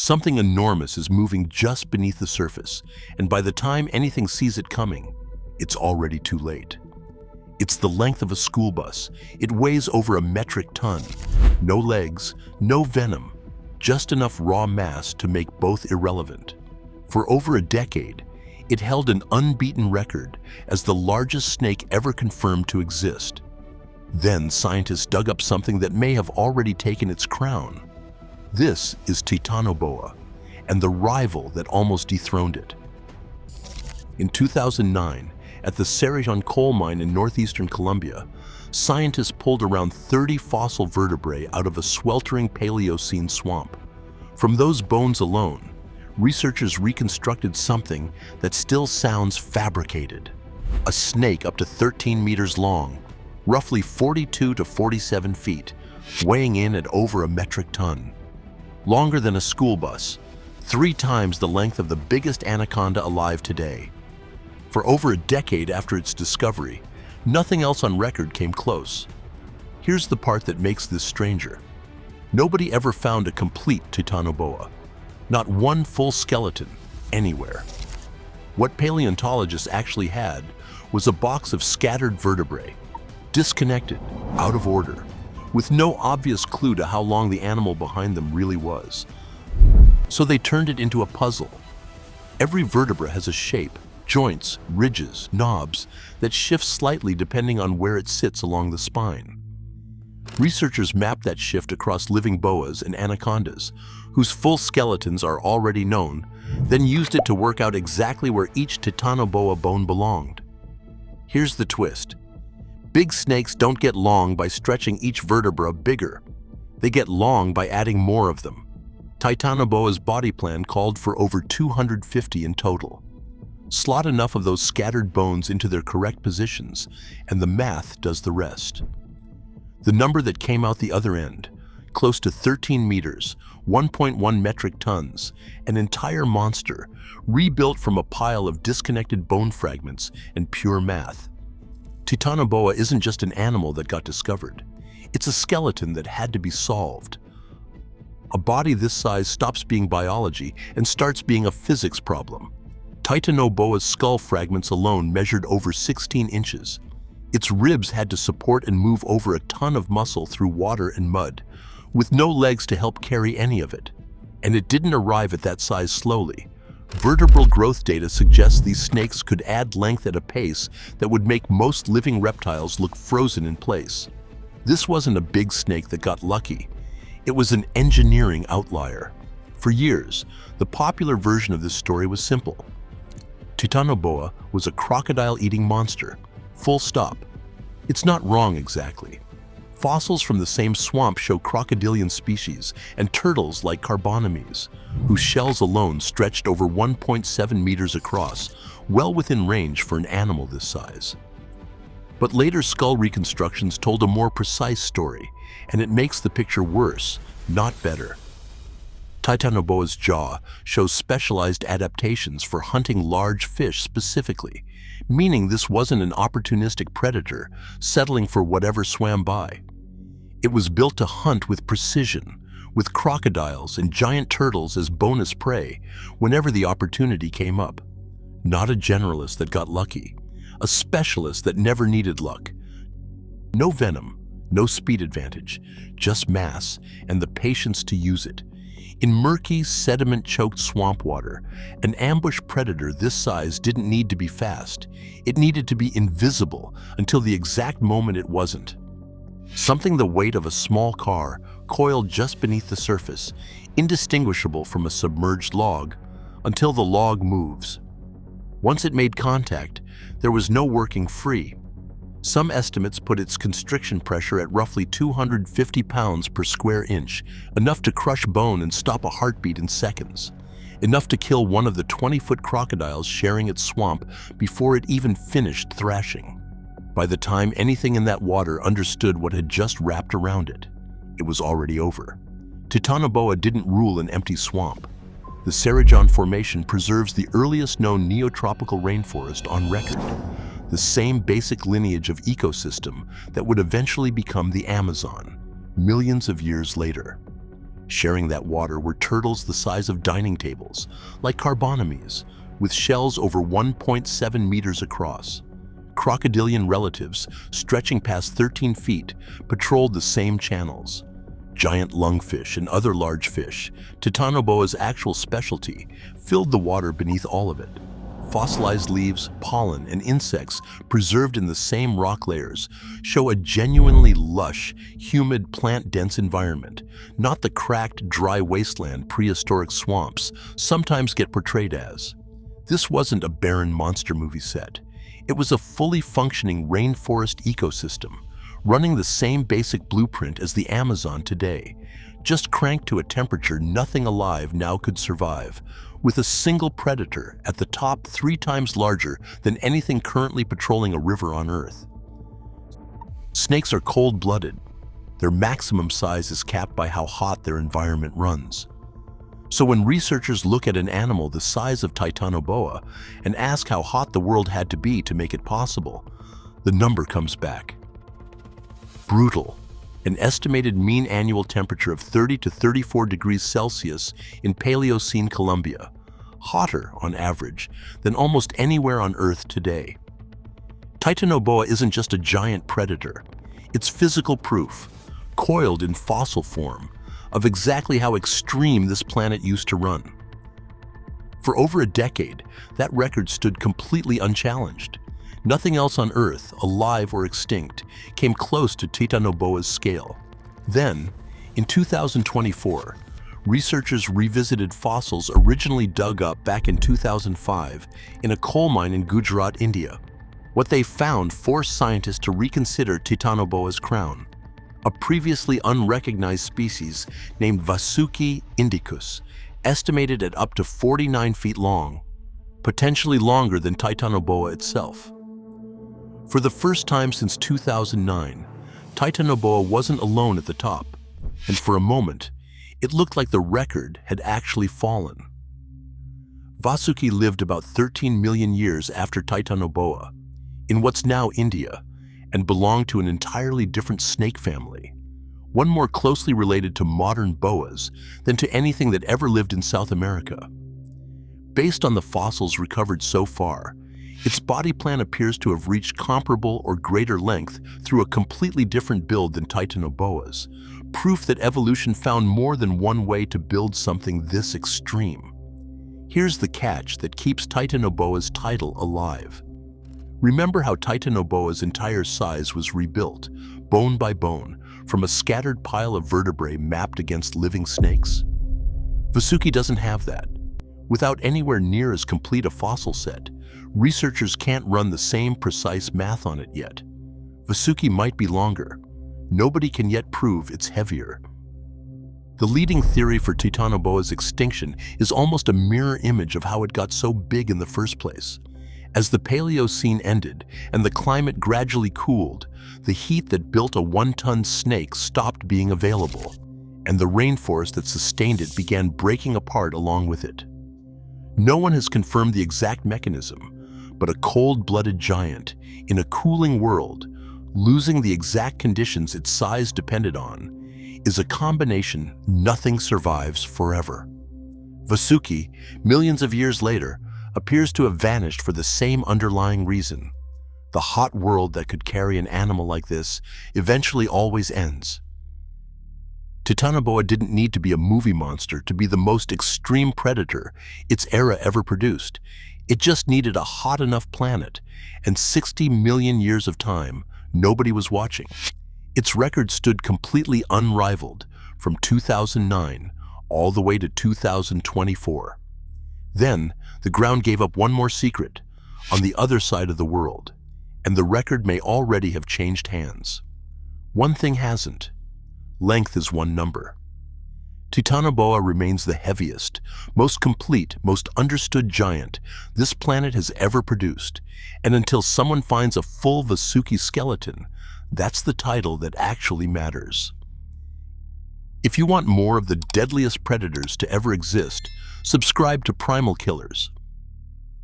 Something enormous is moving just beneath the surface, and by the time anything sees it coming, it's already too late. It's the length of a school bus. It weighs over a metric ton. No legs, no venom, just enough raw mass to make both irrelevant. For over a decade, it held an unbeaten record as the largest snake ever confirmed to exist. Then scientists dug up something that may have already taken its crown. This is Titanoboa, and the rival that almost dethroned it. In 2009, at the Cerrejón coal mine in northeastern Colombia, scientists pulled around 30 fossil vertebrae out of a sweltering Paleocene swamp. From those bones alone, researchers reconstructed something that still sounds fabricated. A snake up to 13 meters long, roughly 42 to 47 feet, weighing in at over a metric ton. Longer than a school bus, 3 times the length of the biggest anaconda alive today. For over a decade after its discovery, nothing else on record came close. Here's the part that makes this stranger. Nobody ever found a complete Titanoboa. Not one full skeleton anywhere. What paleontologists actually had was a box of scattered vertebrae, disconnected, out of order, with no obvious clue to how long the animal behind them really was. So they turned it into a puzzle. Every vertebra has a shape, joints, ridges, knobs that shift slightly depending on where it sits along the spine. Researchers mapped that shift across living boas and anacondas, whose full skeletons are already known, then used it to work out exactly where each Titanoboa bone belonged. Here's the twist. Big snakes don't get long by stretching each vertebra bigger. They get long by adding more of them. Titanoboa's body plan called for over 250 in total. Slot enough of those scattered bones into their correct positions, and the math does the rest. The number that came out the other end, close to 13 meters, 1.1 metric tons, an entire monster, rebuilt from a pile of disconnected bone fragments and pure math. Titanoboa isn't just an animal that got discovered. It's a skeleton that had to be solved. A body this size stops being biology and starts being a physics problem. Titanoboa's skull fragments alone measured over 16 inches. Its ribs had to support and move over a ton of muscle through water and mud, with no legs to help carry any of it. And it didn't arrive at that size slowly. Vertebral growth data suggests these snakes could add length at a pace that would make most living reptiles look frozen in place. This wasn't a big snake that got lucky. It was an engineering outlier. For years, the popular version of this story was simple. Titanoboa was a crocodile-eating monster. Full stop. It's not wrong exactly. Fossils from the same swamp show crocodilian species and turtles like Carbonemys, whose shells alone stretched over 1.7 meters across, well within range for an animal this size. But later skull reconstructions told a more precise story, and it makes the picture worse, not better. Titanoboa's jaw shows specialized adaptations for hunting large fish specifically, meaning this wasn't an opportunistic predator settling for whatever swam by. It was built to hunt with precision, with crocodiles and giant turtles as bonus prey whenever the opportunity came up. Not a generalist that got lucky, a specialist that never needed luck. No venom, no speed advantage, just mass and the patience to use it. In murky, sediment-choked swamp water, an ambush predator this size didn't need to be fast. It needed to be invisible until the exact moment it wasn't. Something the weight of a small car coiled just beneath the surface, indistinguishable from a submerged log, until the log moves. Once it made contact, there was no working free. Some estimates put its constriction pressure at roughly 250 pounds per square inch, enough to crush bone and stop a heartbeat in seconds. Enough to kill one of the 20-foot crocodiles sharing its swamp before it even finished thrashing. By the time anything in that water understood what had just wrapped around it, it was already over. Titanoboa didn't rule an empty swamp. The Cerrejón Formation preserves the earliest known neotropical rainforest on record, the same basic lineage of ecosystem that would eventually become the Amazon, millions of years later. Sharing that water were turtles the size of dining tables, like carbonomes, with shells over 1.7 meters across. Crocodilian relatives, stretching past 13 feet, patrolled the same channels. Giant lungfish and other large fish, Titanoboa's actual specialty, filled the water beneath all of it. Fossilized leaves, pollen, and insects preserved in the same rock layers show a genuinely lush, humid, plant-dense environment, not the cracked, dry wasteland prehistoric swamps sometimes get portrayed as. This wasn't a barren monster movie set. It was a fully functioning rainforest ecosystem, running the same basic blueprint as the Amazon today, just cranked to a temperature nothing alive now could survive, with a single predator at the top 3 times larger than anything currently patrolling a river on Earth. Snakes are cold-blooded. Their maximum size is capped by how hot their environment runs. So when researchers look at an animal the size of Titanoboa and ask how hot the world had to be to make it possible, the number comes back. Brutal. An estimated mean annual temperature of 30 to 34 degrees Celsius in Paleocene Colombia, hotter on average than almost anywhere on Earth today. Titanoboa isn't just a giant predator, it's physical proof, coiled in fossil form, of exactly how extreme this planet used to run. For over a decade, that record stood completely unchallenged. Nothing else on Earth, alive or extinct, came close to Titanoboa's scale. Then, in 2024, researchers revisited fossils originally dug up back in 2005 in a coal mine in Gujarat, India. What they found forced scientists to reconsider Titanoboa's crown, a previously unrecognized species named Vasuki indicus, estimated at up to 49 feet long, potentially longer than Titanoboa itself. For the first time since 2009, Titanoboa wasn't alone at the top, and for a moment, it looked like the record had actually fallen. Vasuki lived about 13 million years after Titanoboa, in what's now India, and belonged to an entirely different snake family, one more closely related to modern boas than to anything that ever lived in South America. Based on the fossils recovered so far, its body plan appears to have reached comparable or greater length through a completely different build than Titanoboa's, proof that evolution found more than one way to build something this extreme. Here's the catch that keeps Titanoboa's title alive. Remember how Titanoboa's entire size was rebuilt, bone by bone, from a scattered pile of vertebrae mapped against living snakes? Vasuki doesn't have that. Without anywhere near as complete a fossil set, researchers can't run the same precise math on it yet. Vasuki might be longer. Nobody can yet prove it's heavier. The leading theory for Titanoboa's extinction is almost a mirror image of how it got so big in the first place. As the Paleocene ended and the climate gradually cooled, the heat that built a 1-ton snake stopped being available, and the rainforest that sustained it began breaking apart along with it. No one has confirmed the exact mechanism, but a cold-blooded giant in a cooling world, losing the exact conditions its size depended on, is a combination nothing survives forever. Vasuki, millions of years later, appears to have vanished for the same underlying reason. The hot world that could carry an animal like this eventually always ends. Titanoboa didn't need to be a movie monster to be the most extreme predator its era ever produced. It just needed a hot enough planet, and 60 million years of time nobody was watching. Its record stood completely unrivaled from 2009 all the way to 2024. Then, the ground gave up one more secret, on the other side of the world, and the record may already have changed hands. One thing hasn't. Length is one number. Titanoboa remains the heaviest, most complete, most understood giant this planet has ever produced, and until someone finds a full Vasuki skeleton, that's the title that actually matters. If you want more of the deadliest predators to ever exist, subscribe to Primal Killers.